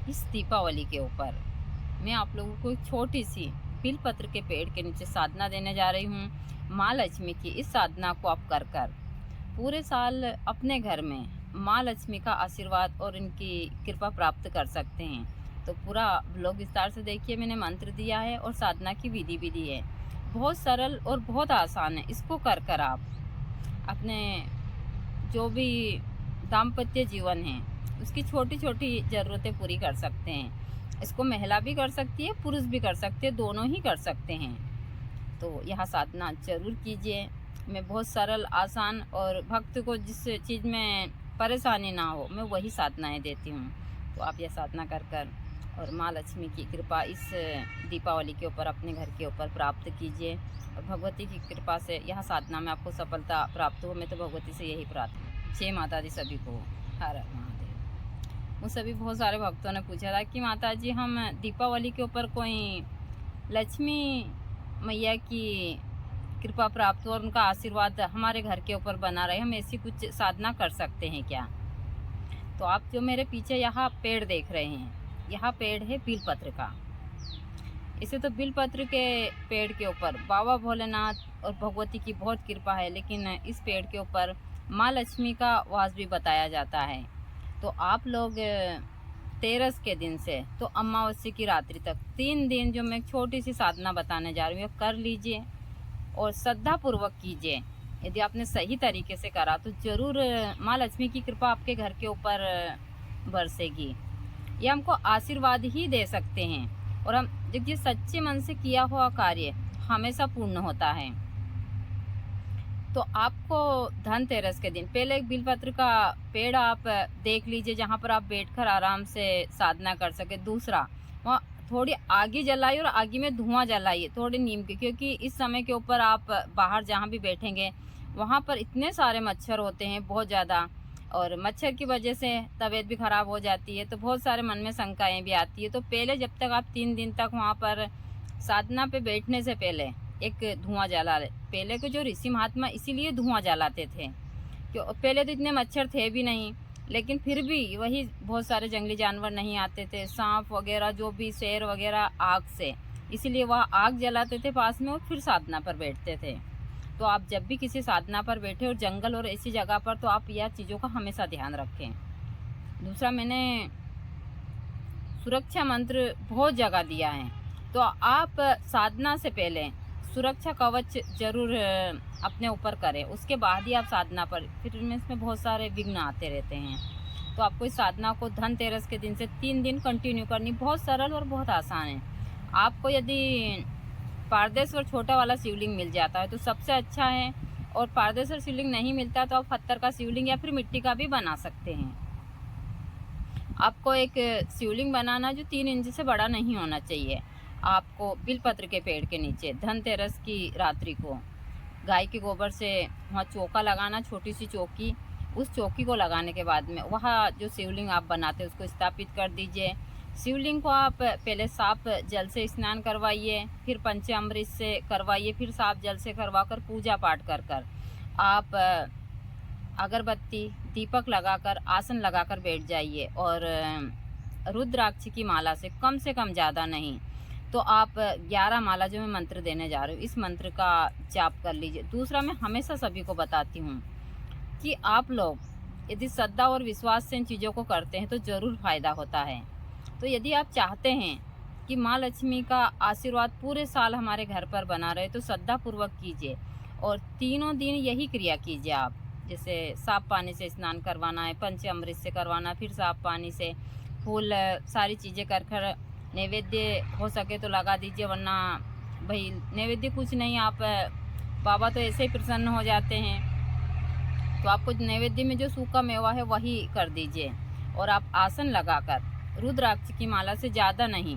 इस दीपावली के ऊपर मैं आप लोगों को एक छोटी सी बिलपत्र के पेड़ के नीचे साधना देने जा रही हूँ। माँ लक्ष्मी की इस साधना को आप कर कर पूरे साल अपने घर में माँ लक्ष्मी का आशीर्वाद और इनकी कृपा प्राप्त कर सकते हैं। तो पूरा ब्लॉग विस्तार से देखिए। मैंने मंत्र दिया है और साधना की विधि भी दी है। बहुत सरल और बहुत आसान है। इसको कर कर आप अपने जो भी दाम्पत्य जीवन है उसकी छोटी छोटी ज़रूरतें पूरी कर सकते हैं। इसको महिला भी कर सकती है, पुरुष भी कर सकते हैं, दोनों ही कर सकते हैं। तो यह साधना ज़रूर कीजिए। मैं बहुत सरल, आसान और भक्त को जिस चीज़ में परेशानी ना हो मैं वही साधनाएं देती हूँ। तो आप यह साधना कर कर और माँ लक्ष्मी की कृपा इस दीपावली के ऊपर अपने घर के ऊपर प्राप्त कीजिए। और भगवती की कृपा से यह साधना में आपको सफलता प्राप्त हो। मैं तो भगवती से यही प्रार्थना। जय माता दी सभी को। हर हर महादेव। मुझसे भी बहुत सारे भक्तों ने पूछा था कि माता जी हम दीपावली के ऊपर कोई लक्ष्मी मैया की कृपा प्राप्त हो और उनका आशीर्वाद हमारे घर के ऊपर बना रहे, हम ऐसी कुछ साधना कर सकते हैं क्या। तो आप जो मेरे पीछे यहाँ पेड़ देख रहे हैं, यह पेड़ है बिलपत्र का। इसे तो बिलपत्र के पेड़ के ऊपर बाबा भोलेनाथ और भगवती की बहुत कृपा है, लेकिन इस पेड़ के ऊपर माँ लक्ष्मी का वास भी बताया जाता है। तो आप लोग तेरस के दिन से तो अमावस्या की रात्रि तक 3 दिन जो मैं छोटी सी साधना बताने जा रही हूँ कर लीजिए और श्रद्धा पूर्वक कीजिए। यदि आपने सही तरीके से करा तो ज़रूर माँ लक्ष्मी की कृपा आपके घर के ऊपर बरसेगी। ये हमको आशीर्वाद ही दे सकते हैं। और हम देखिए, सच्चे मन से किया हुआ कार्य हमेशा पूर्ण होता है। तो आपको धनतेरस के दिन पहले एक बिलपत्र का पेड़ आप देख लीजिए जहाँ पर आप बैठकर आराम से साधना कर सके। दूसरा, वहाँ थोड़ी आगी जलाइए और आगी में धुआं जलाइए थोड़े नीम के, क्योंकि इस समय के ऊपर आप बाहर जहाँ भी बैठेंगे वहाँ पर इतने सारे मच्छर होते हैं, बहुत ज़्यादा, और मच्छर की वजह से तबीयत भी ख़राब हो जाती है। तो बहुत सारे मन में शंकाएँ भी आती है। तो पहले जब तक आप 3 दिन तक वहाँ पर साधना पे बैठने से पहले एक धुआं जला ले। पहले के जो ऋषि महात्मा इसीलिए धुआं जलाते थे, क्यों पहले तो इतने मच्छर थे भी नहीं, लेकिन फिर भी वही बहुत सारे जंगली जानवर नहीं आते थे, सांप वगैरह जो भी शेर वगैरह, आग से, इसीलिए वह आग जलाते थे पास में और फिर साधना पर बैठते थे। तो आप जब भी किसी साधना पर बैठे और जंगल और ऐसी जगह पर, तो आप यह चीज़ों का हमेशा ध्यान रखें। दूसरा, मैंने सुरक्षा मंत्र बहुत जगह दिया है। तो आप साधना से पहले सुरक्षा कवच जरूर अपने ऊपर करें, उसके बाद ही आप साधना पर, फिर इसमें बहुत सारे विघ्न आते रहते हैं। तो आपको इस साधना को धनतेरस के दिन से 3 दिन कंटिन्यू करनी। बहुत सरल और बहुत आसान है। आपको यदि पारदेश और छोटा वाला शिवलिंग मिल जाता है तो सबसे अच्छा है, और पारदेश और शिवलिंग नहीं मिलता तो आप पत्थर का शिवलिंग या फिर मिट्टी का भी बना सकते हैं। आपको एक शिवलिंग बनाना जो 3 इंच से बड़ा नहीं होना चाहिए। आपको बिलपत्र के पेड़ के नीचे धनतेरस की रात्रि को गाय के गोबर से वहाँ चौका लगाना, छोटी सी चौकी। उस चौकी को लगाने के बाद में वहाँ जो शिवलिंग आप बनाते हैं उसको स्थापित कर दीजिए। शिवलिंग को आप पहले साफ जल से स्नान करवाइए, फिर पंचामृत से करवाइए, फिर साफ जल से करवा कर पूजा पाठ कर कर आप अगरबत्ती, दीपक लगाकर, आसन लगाकर बैठ जाइए। और रुद्राक्ष की माला से कम ज़्यादा नहीं तो आप 11 माला जो मैं मंत्र देने जा रही हूँ, इस मंत्र का जाप कर लीजिए। दूसरा, मैं हमेशा सभी को बताती हूँ कि आप लोग यदि श्रद्धा और विश्वास से इन चीज़ों को करते हैं तो ज़रूर फायदा होता है। तो यदि आप चाहते हैं कि माँ लक्ष्मी का आशीर्वाद पूरे साल हमारे घर पर बना रहे तो श्रद्धापूर्वक कीजिए और 3 दिन यही क्रिया कीजिए आप। जैसे साफ पानी से स्नान करवाना है, पंचामृत से करवाना, फिर साफ पानी से फूल, सारी चीज़ें कर कर नैवेद्य हो सके तो लगा दीजिए, वरना भाई नैवेद्य कुछ नहीं, आप बाबा तो ऐसे ही प्रसन्न हो जाते हैं। तो आपको नैवेद्य में जो सूखा मेवा है वही कर दीजिए। और आप आसन लगाकर रुद्राक्ष की माला से ज़्यादा नहीं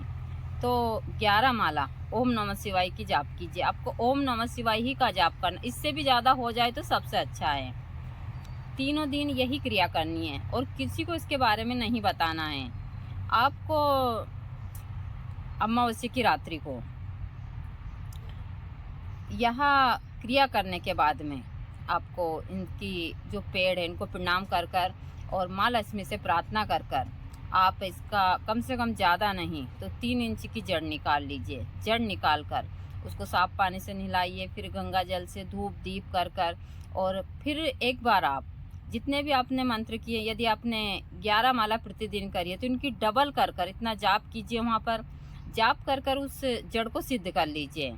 तो 11 माला ओम नमः शिवाय की जाप कीजिए। आपको ओम नमः शिवाय ही का जाप करना, इससे भी ज़्यादा हो जाए तो सबसे अच्छा है। 3 दिन यही क्रिया करनी है और किसी को इसके बारे में नहीं बताना है। आपको अमावस्या की रात्रि को यह क्रिया करने के बाद में आपको इनकी जो पेड़ है इनको प्रणाम कर कर और माँ लक्ष्मी से प्रार्थना कर कर आप इसका कम से कम ज़्यादा नहीं तो 3 इंच की जड़ निकाल लीजिए। जड़ निकाल कर उसको साफ पानी से नहलाइए, फिर गंगा जल से धूप दीप कर कर, और फिर एक बार आप जितने भी आपने मंत्र किए, यदि आपने 11 माला प्रतिदिन करी है तो इनकी डबल कर कर इतना जाप कीजिए। वहाँ पर जाप कर कर उस जड़ को सिद्ध कर लीजिए,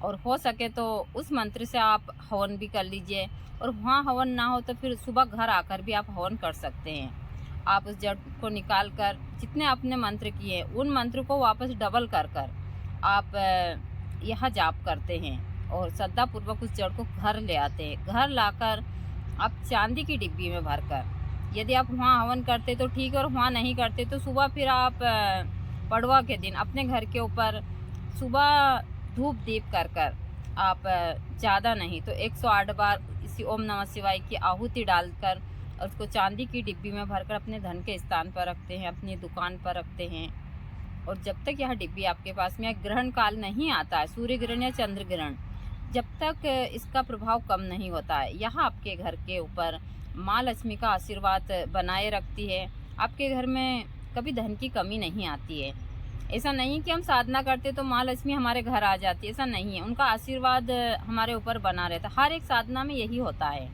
और हो सके तो उस मंत्र से आप हवन भी कर लीजिए। और वहाँ हवन ना हो तो फिर सुबह घर आकर भी आप हवन कर सकते हैं। आप उस जड़ को निकाल कर जितने आपने मंत्र किए उन मंत्र को वापस डबल कर कर आप यह जाप करते हैं, और श्रद्धापूर्वक उस जड़ को घर ले आते हैं। घर लाकर आप चांदी की डिब्बी में भरकर, यदि आप वहाँ हवन करते तो ठीक है, और वहाँ नहीं करते तो सुबह फिर आप पड़वा के दिन अपने घर के ऊपर सुबह धूप दीप कर कर आप ज़्यादा नहीं तो 108 बार इसी ओम नमः शिवाय की आहुति डालकर और उसको चांदी की डिब्बी में भरकर अपने धन के स्थान पर रखते हैं, अपनी दुकान पर रखते हैं। और जब तक यह डिब्बी आपके पास में ग्रहण काल नहीं आता है, सूर्य ग्रहण या चंद्र ग्रहण, जब तक इसका प्रभाव कम नहीं होता है, यह आपके घर के ऊपर माँ लक्ष्मी का आशीर्वाद बनाए रखती है। आपके घर में कभी धन की कमी नहीं आती है। ऐसा नहीं कि हम साधना करते तो माँ लक्ष्मी हमारे घर आ जाती है, ऐसा नहीं है। उनका आशीर्वाद हमारे ऊपर बना रहता है। हर एक साधना में यही होता है।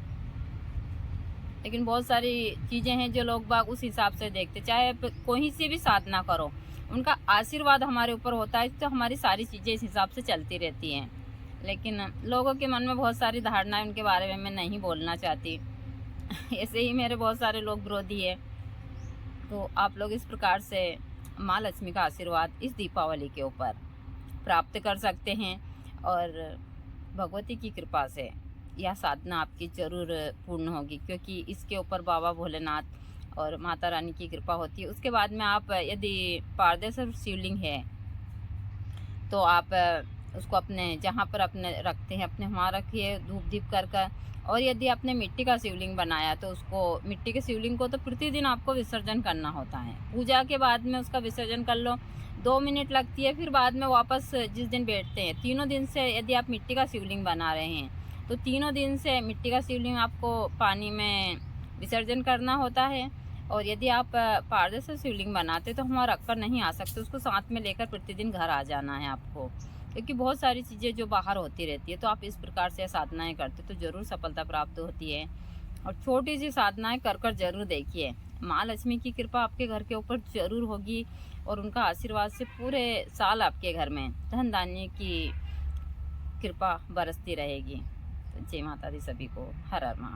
लेकिन बहुत सारी चीज़ें हैं जो लोग बाग उस हिसाब से देखते, चाहे कोई सी भी साधना करो उनका आशीर्वाद हमारे ऊपर होता है तो हमारी सारी चीज़ें इस हिसाब से चलती रहती हैं। लेकिन लोगों के मन में बहुत सारी धारणाएं, उनके बारे में मैं नहीं बोलना चाहती। ऐसे ही मेरे बहुत सारे लोग विरोधी है। तो आप लोग इस प्रकार से माँ लक्ष्मी का आशीर्वाद इस दीपावली के ऊपर प्राप्त कर सकते हैं, और भगवती की कृपा से यह साधना आपकी ज़रूर पूर्ण होगी, क्योंकि इसके ऊपर बाबा भोलेनाथ और माता रानी की कृपा होती है। उसके बाद में आप यदि पारदर्शी शिवलिंग है तो आप उसको अपने जहाँ पर अपने रखते हैं अपने वहाँ रखिए धूप दीप कर कर। और यदि आपने मिट्टी का शिवलिंग बनाया तो उसको मिट्टी के शिवलिंग को तो प्रतिदिन आपको विसर्जन करना होता है। पूजा के बाद में उसका विसर्जन कर लो, 2 मिनट लगती है, फिर बाद में वापस जिस दिन बैठते हैं 3 दिन से यदि आप मिट्टी का शिवलिंग बना रहे हैं तो 3 दिन से मिट्टी का शिवलिंग आपको पानी में विसर्जन करना होता है। और यदि आप पारदर्शी शिवलिंग बनाते तो वहाँ रख कर नहीं आ सकते, उसको साथ में लेकर प्रतिदिन घर आ जाना है आपको, क्योंकि बहुत सारी चीज़ें जो बाहर होती रहती है। तो आप इस प्रकार से साधनाएं करते तो ज़रूर सफलता प्राप्त होती है। और छोटी सी साधनाएं कर कर ज़रूर देखिए, माँ लक्ष्मी की कृपा आपके घर के ऊपर ज़रूर होगी, और उनका आशीर्वाद से पूरे साल आपके घर में धन धान्य की कृपा बरसती रहेगी। तो जय माता दी सभी को। हर हर महादेव।